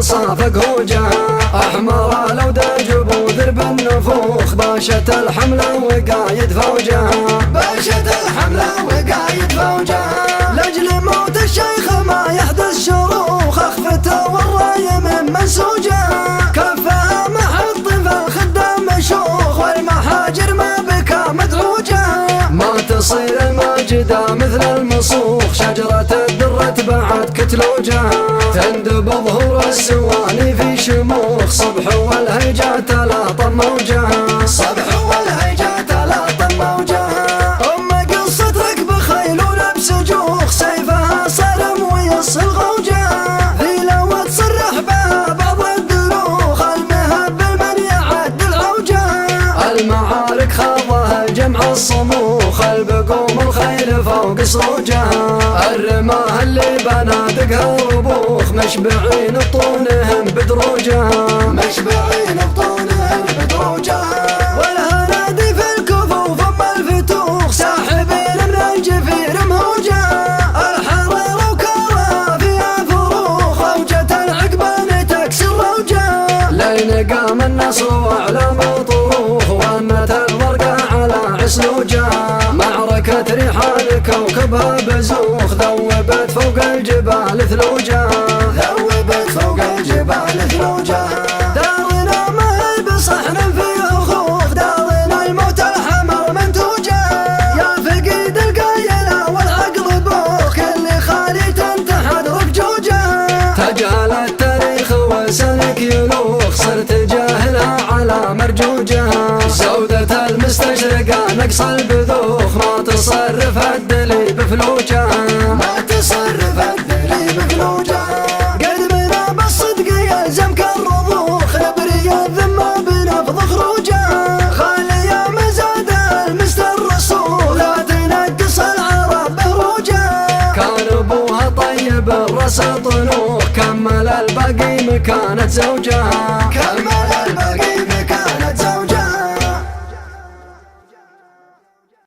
صافق هوجها، أحمر لو دجب وذرب النفوخ، باشت الحملة وقايد فوجها، باشت الحملة وقايد فوجها. لأجل موت الشيخ ما يحدث شروخ، أخفته والراية من منسوجها، كفها محط فالخدام مشوخ، والمحاجر ما بكى مدعوجها. ما تصير الماجدة مثل المصوخ، شجرة الدرة بعد كتلوجها، تندب ظهور السواني في شموخ، صبح والهيجات لا طموجها، صبح والهيجات لا طموجها. قصة ركب خيل ولبس جوخ، سيفها صرم ويصل غوجها، ذي لو تصرح بها بعض الدروخ، المهبل من يعد العوجها. المعارك خاضها جمع الصموخ، البقوم الخيل فوق صروجها، الرماه اللي بنادقها ربوخ، مشبعين بطونهم بدروجها، مشبعين بطونهم بدروجها. والهنادي في الكفوف ام الفتوخ، ساحبين من الجفير مهوجها، الحرير وكرها فيها فروخ، روجة العقبان تكسر روجها. لين قام النصر واعلام طروخ، وانت الورقة على عسلوجها، معركة ريحان كوكبها بزوخ، ذوبت فوق الجبال ثلوجها، ذوبت فوق الجبال ثلوجها. دارنا ما هي بصحن فيها خوف، دارنا الموت الحمر منتوجها، يا فقيد القايلة والعقل بوخ، اللي خالي تنتحد ركجوجها. تجهل التاريخ وسلك يلوخ، صرت جاهلة على مرجوجها، سودة المستشرقة نقص البذوخ، ما تصرف الدلي بفلوجها، ما تصرف الدلي بفلوجها. قلبنا بالصدق يلزم كالرضوخ، نبري الذمة بنفض خروجها، خالية مزاد المست الرسوخ، لا تنقص العرب بهروجها. كان ابوها طيب الرأس طنوخ، كمل الباقي مكانة زوجها، كمل